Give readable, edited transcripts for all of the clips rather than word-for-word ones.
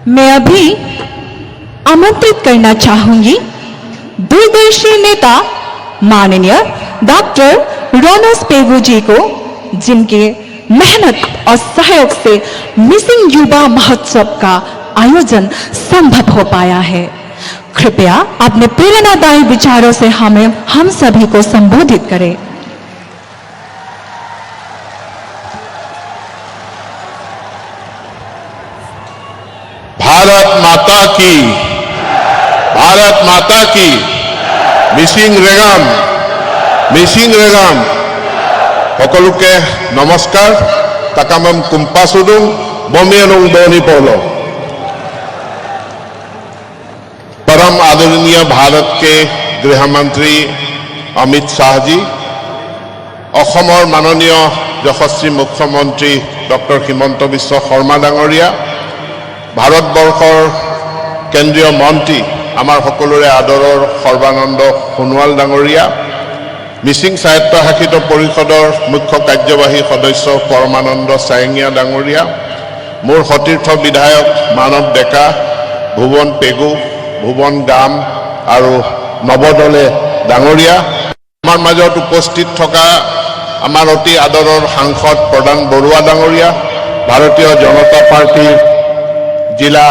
मैं अभी आमंत्रित करना चाहूंगी दूरदर्शी नेता माननीय डॉक्टर रोनस पेगू जी को, जिनके मेहनत और सहयोग से मिसिंग युवा महोत्सव का आयोजन संभव हो पाया है। कृपया अपने प्रेरणादायी विचारों से हम सभी को संबोधित करें। भारत माता की मिसिंग रेगाम সকলোকে नमस्कार। ताकामम कुम्पासुदुं बमियानुं दोनी पोलो। परम आदरणीय भारत के गृह मंत्री अमित शाह जी, অসমৰ माननीय यशस्वी मुख्यमंत्री डॉक्टर हिमंत बिश्व शर्मा डांगरिया, भारतवर्षर केंद्रीय मंत्री आमार सकलोरे आदरर सर्बानंद सोनोवाल डांगरिया, मिसिंग स्वायत्तशासित परिषदर मुख्य कार्यवाही सदस्य परमानंद सायंगिया डांगरिया, मोर सतीर्थ विधायक मानव डेका, भुवन पेगू, भुवन गाम और नवदले डांगरिया, आमार मजत उपस्थित थका आमार अति आदरर सांसद प्रधान बरुआ डांगरिया, भारतीय जनता पार्टी जिला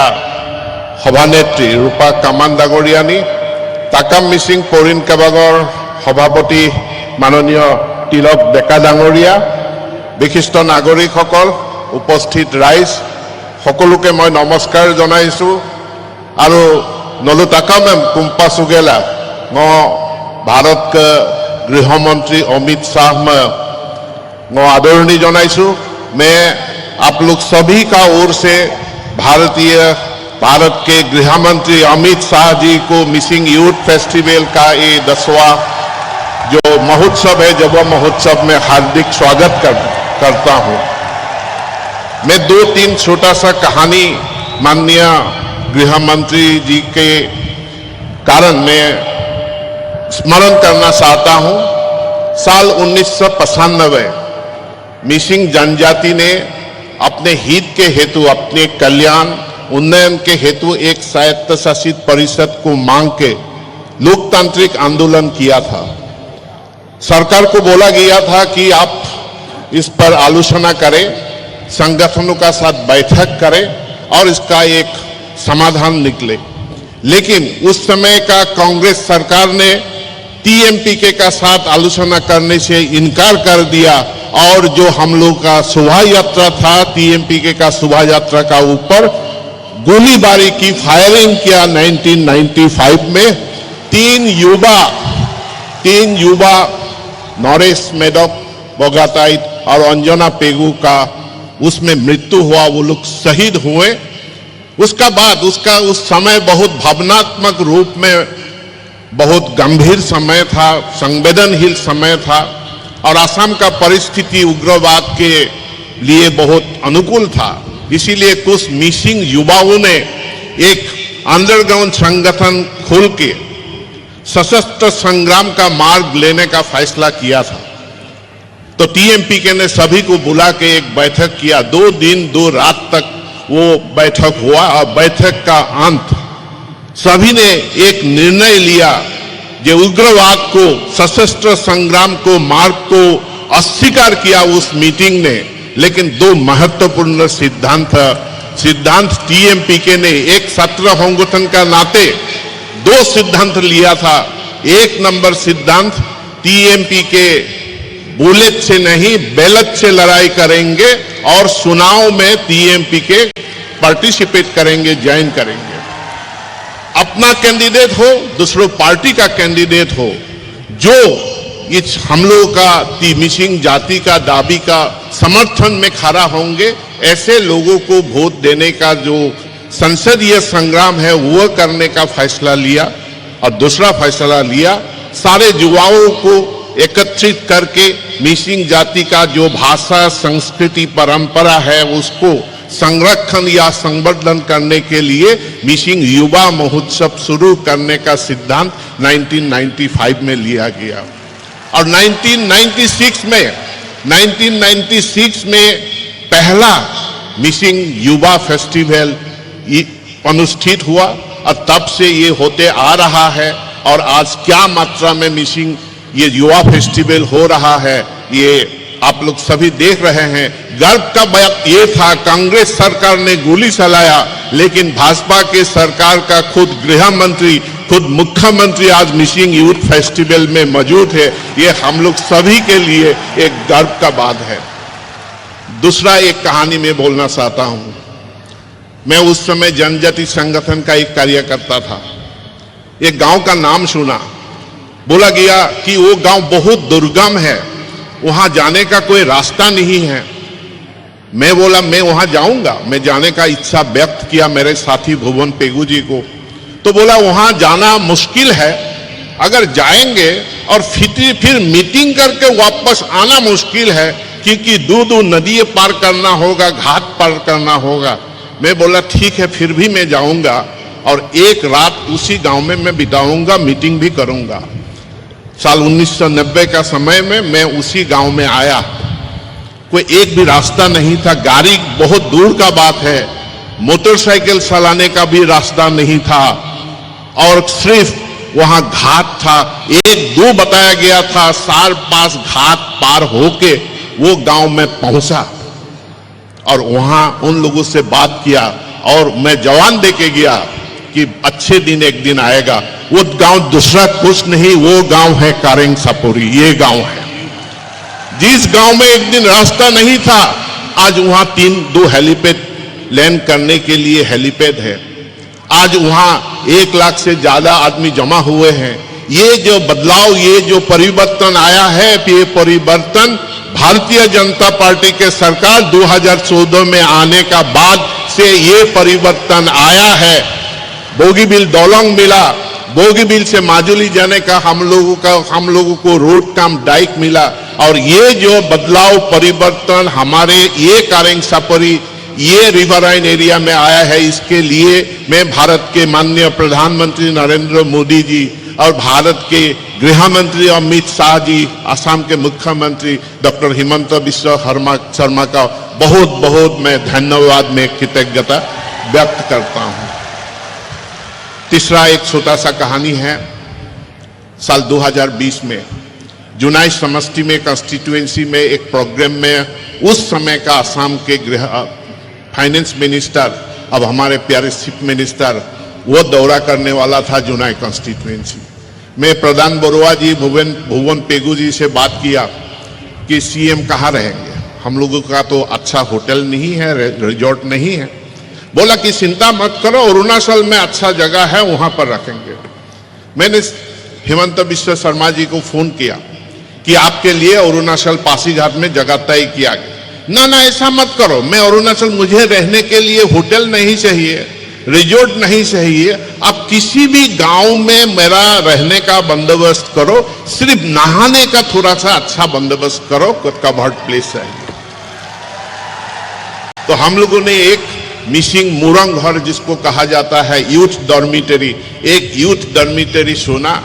सभानेत्री रूपा कामान डांगरियानी, ताकाम मिसिंग पौरिन केबागर सभापति माननीय तिलक डेका डांगरिया, विशिष्ट नागरिक उपस्थित राइज सकलोके मैं नमस्कार जनाइछु। आरो नलु ताकामेम कुम्पा सुगेला भारत के गृह मंत्री अमित शाह में आदरणी जनाइछु। मैं आप लोग सभी का ओर से भारत के गृह मंत्री अमित शाह जी को मिसिंग यूथ फेस्टिवल का ये 10वां जो महोत्सव है, युवा महोत्सव में हार्दिक स्वागत करता हूं। मैं 2-3 छोटा सा कहानी माननीय गृह मंत्री जी के कारण मैं स्मरण करना चाहता हूं। साल 1995 मिसिंग जनजाति ने अपने हित के हेतु, अपने कल्याण उन्नयन के हेतु एक स्वायत्तशासित परिषद को मांग के लोकतांत्रिक आंदोलन किया था। सरकार को बोला गया था कि आप इस पर आलोचना करें, संगठनों का साथ बैठक करें और इसका एक समाधान निकले। लेकिन उस समय का कांग्रेस सरकार ने टीएमपीके का साथ आलोचना करने से इनकार कर दिया और जो हम लोग का शोभा यात्रा था, टीएमपीके का शोभा यात्रा का ऊपर गोलीबारी की, फायरिंग किया। 1995 में तीन युवा नरेश मेडक बोगाताइट और अंजना पेगू का उसमें मृत्यु हुआ, वो लोग शहीद हुए। उसका बाद उस समय बहुत भावनात्मक रूप में बहुत गंभीर समय था, संवेदनशील समय था और असम का परिस्थिति उग्रवाद के लिए बहुत अनुकूल था। इसीलिए कुछ मिसिंग युवाओं ने एक अंडरग्राउंड संगठन खोल के सशस्त्र संग्राम का मार्ग लेने का फैसला किया था। तो टीएमपीके ने सभी को बुला के एक बैठक किया। 2 दिन 2 रात तक वो बैठक हुआ और बैठक का अंत सभी ने एक निर्णय लिया जो उग्रवाद को, सशस्त्र संग्राम को, मार्ग को अस्वीकार किया उस मीटिंग ने। लेकिन 2 महत्वपूर्ण सिद्धांत टीएमपीके ने एक छात्र संगठन का नाते 2 सिद्धांत लिया था। 1 नंबर सिद्धांत, टीएमपीके बुलेट से नहीं बैलेट से लड़ाई करेंगे और चुनाव में टीएमपीके पार्टिसिपेट करेंगे, ज्वाइन करेंगे। अपना कैंडिडेट हो, दूसरों पार्टी का कैंडिडेट हो, जो इस हम लोगों का मिसिंग जाति का दाबी का समर्थन में खड़ा होंगे, ऐसे लोगों को वोट देने का जो संसदीय संग्राम है वो करने का फैसला लिया। और दूसरा फैसला लिया, सारे युवाओं को एकत्रित करके मिसिंग जाति का जो भाषा, संस्कृति, परंपरा है उसको संरक्षण या संवर्धन करने के लिए मिसिंग युवा महोत्सव शुरू करने का सिद्धांत 1995 में लिया गया। और 1996 में पहला मिसिंग युवा फेस्टिवल अनुष्ठित हुआ और तब से ये होते आ रहा है। और आज क्या मात्रा में मिसिंग ये युवा फेस्टिवल हो रहा है, ये आप लोग सभी देख रहे हैं। गर्व का बात ये था, कांग्रेस सरकार ने गोली चलाया, लेकिन भाजपा के सरकार का खुद गृह मंत्री, खुद मुख्यमंत्री आज मिसिंग यूथ फेस्टिवल में मौजूद है। ये हम लोग सभी के लिए एक गर्व का बात है। दूसरा एक कहानी में बोलना चाहता हूं। मैं उस समय जनजाति संगठन का एक कार्यकर्ता था। एक गांव का नाम सुना, बोला गया कि वो गांव बहुत दुर्गम है, वहां जाने का कोई रास्ता नहीं है। मैं बोला मैं वहां जाऊंगा, मैं जाने का इच्छा व्यक्त किया मेरे साथी भुवन पेगू जी को। तो बोला वहां जाना मुश्किल है, अगर जाएंगे और फिर मीटिंग करके वापस आना मुश्किल है, क्योंकि दूर नदी पार करना होगा, घाट पार करना होगा। मैं बोला ठीक है, फिर भी मैं जाऊंगा और एक रात उसी गांव में मैं बिताऊंगा, मीटिंग भी करूंगा। साल 1990 का समय में मैं उसी गांव में आया। कोई एक भी रास्ता नहीं था, गाड़ी बहुत दूर का बात है, मोटरसाइकिल चलाने का भी रास्ता नहीं था, और सिर्फ वहां घाट था। एक दो बताया गया था, 4-5 घाट पार होके वो गांव में पहुंचा और वहां उन लोगों से बात किया और मैं जवान देके गया कि अच्छे दिन एक दिन आएगा। वो गांव दूसरा कुछ नहीं, वो गांव है कारेंग सपोरी। ये गांव है जिस गांव में एक दिन रास्ता नहीं था, आज वहां 2 हेलीपैड लैंड करने के लिए हेलीपैड है। आज वहां 1 लाख से ज्यादा आदमी जमा हुए हैं। ये जो बदलाव, ये जो परिवर्तन आया है, ये परिवर्तन भारतीय जनता पार्टी के सरकार 2014 में आने का बाद से ये परिवर्तन आया है। बोगीबिल दोलंग मिला, बोगीबिल से माजुली जाने का हम लोगों को रोड काम डाइक मिला, और ये जो बदलाव परिवर्तन हमारे ये कारेंग सपरी, ये रिवराइन एरिया में आया है, इसके लिए मैं भारत के माननीय प्रधानमंत्री नरेंद्र मोदी जी और भारत के गृह मंत्री अमित शाह जी, असम के मुख्यमंत्री डॉक्टर हिमंत बिस्वा शर्मा का बहुत बहुत मैं धन्यवाद, में कृतज्ञता व्यक्त करता हूं। तीसरा एक छोटा सा कहानी है। साल 2020 में जुनाई समष्टि में कंस्टिट्यूएंसी में एक प्रोग्राम में उस समय का असम के फाइनेंस मिनिस्टर, अब हमारे प्यारे चीफ मिनिस्टर, वो दौरा करने वाला था जुनाई कंस्टिट्यूएंसी में। प्रधान बरुआ जी, भुवन पेगू जी से बात किया कि सीएम कहाँ रहेंगे, हम लोगों का तो अच्छा होटल नहीं है, रिजॉर्ट नहीं है। बोला कि चिंता मत करो, अरुणाचल में अच्छा जगह है, वहां पर रखेंगे। मैंने हिमंत बिस्वा शर्मा जी को फोन किया कि आपके लिए अरुणाचल पासीघाट में जगह तय किया गया। ना ऐसा मत करो, मैं अरुणाचल, मुझे रहने के लिए होटल नहीं चाहिए, रिजॉर्ट नहीं चाहिए, आप किसी भी गांव में मेरा रहने का बंदोबस्त करो, सिर्फ नहाने का थोड़ा सा अच्छा बंदोबस्त करो, कवर्ड प्लेस चाहिए। तो हम लोगों ने एक मिसिंग मुरंग घर, जिसको कहा जाता है यूथ डॉर्मिटरी, एक यूथ डॉर्मिटरी सुना,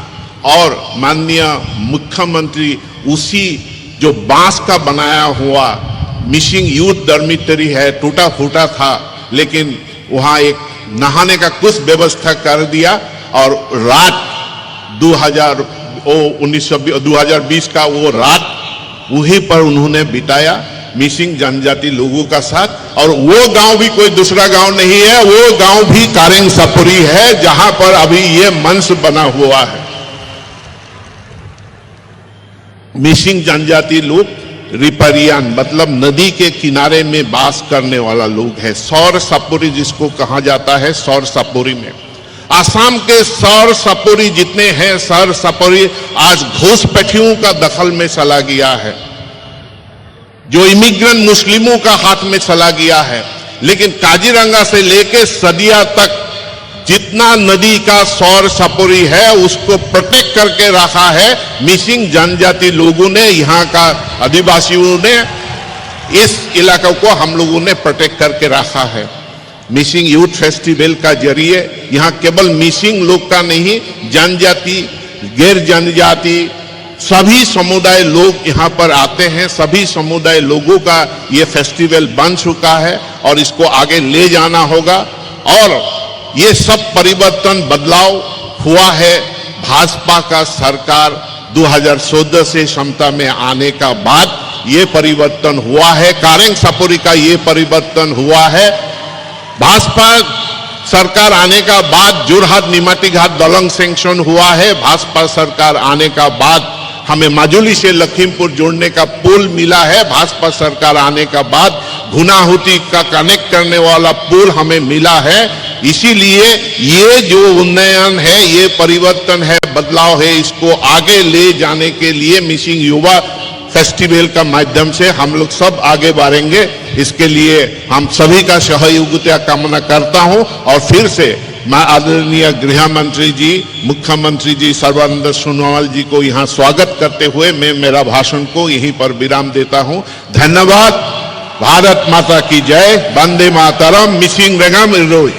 और माननीय मुख्यमंत्री उसी जो बांस का बनाया हुआ मिसिंग यूथ डॉर्मिटरी है, टूटा फूटा था, लेकिन वहां एक नहाने का कुछ व्यवस्था कर दिया, और रात 2020 का वो रात वहीं पर उन्होंने बिताया मिसिंग जनजाति लोगों का साथ। और वो गांव भी कोई दूसरा गांव नहीं है, वो गांव भी कारेंग सपुरी है, जहां पर अभी ये मंच बना हुआ है। मिसिंग जनजाति लोग रिपरियान, मतलब नदी के किनारे में वास करने वाला लोग है। सौर सपुरी जिसको कहा जाता है, सौर सपुरी में आसाम के सौर सपुरी जितने हैं, सौर सपुरी आज घुसपैठियों का दखल में चला गया है, जो इमिग्रेंट मुस्लिमों का हाथ में चला गया है। लेकिन काजीरंगा से लेके सदिया तक जितना नदी का सौर सपुरी है, उसको प्रोटेक्ट करके रखा है मिसिंग जनजाति लोगों ने, यहाँ का आदिवासियों ने, इस इलाकों को हम लोगों ने प्रोटेक्ट करके रखा है। मिसिंग यूथ फेस्टिवल का जरिए यहाँ केवल मिसिंग लोग का नहीं, जनजाति, गैर जनजाति, सभी समुदाय लोग यहाँ पर आते हैं। सभी समुदाय लोगों का ये फेस्टिवल बन चुका है और इसको आगे ले जाना होगा। और ये सब परिवर्तन बदलाव हुआ है भाजपा का सरकार 2014 से क्षमता में आने का बाद ये परिवर्तन हुआ है। कारेंग सपोरी का ये परिवर्तन हुआ है। भाजपा सरकार आने का बाद जोरहाट निमाती घाट दलंग सैंक्शन हुआ है। भाजपा सरकार आने का बाद हमें माजुली से लखीमपुर जोड़ने का पुल मिला है। भाजपा सरकार आने का बाद गुनाहुती का कनेक्ट करने वाला पुल हमें मिला है। इसीलिए ये जो उन्नयन है, ये परिवर्तन है, बदलाव है, इसको आगे ले जाने के लिए मिसिंग युवा फेस्टिवल का माध्यम से हम लोग सब आगे बढ़ेंगे। इसके लिए हम सभी का सहयोगिता कामना करता हूं और फिर से मैं आदरणीय गृह मंत्री जी, मुख्यमंत्री जी सर्बानंद सोनोवाल जी को यहाँ स्वागत करते हुए मैं मेरा भाषण को यहीं पर विराम देता हूं। धन्यवाद। भारत माता की जय। वंदे मातरम। मिसिंग रेगम इरोई।